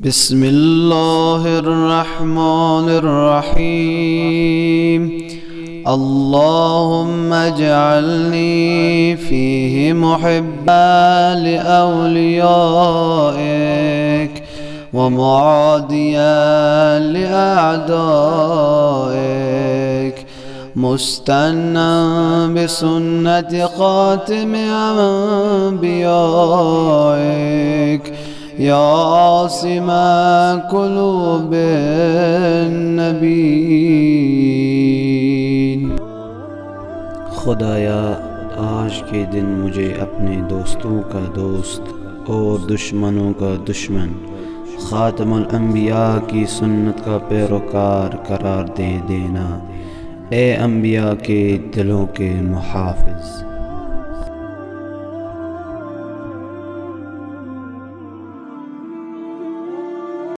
बिस्मिल्लाहिर्रहमानिर्रहीम। अल्लाहुम्मा जअलनी फ़ीहि मुहिब्बन लिअवलियाइक व मुआदियन लिअअदाइक मुस्तन्नन बिसुन्नति ख़ातिमि अंबियाइक या आसिमा कुलूबिन नबीन। खुदाया, आज के दिन मुझे अपने दोस्तों का दोस्त और दुश्मनों का दुश्मन, ख़ातमुल अंबिया की सुन्नत का पैरोकार करार दे देना। ए अंबिया के दिलों के मुहाफ़िज़।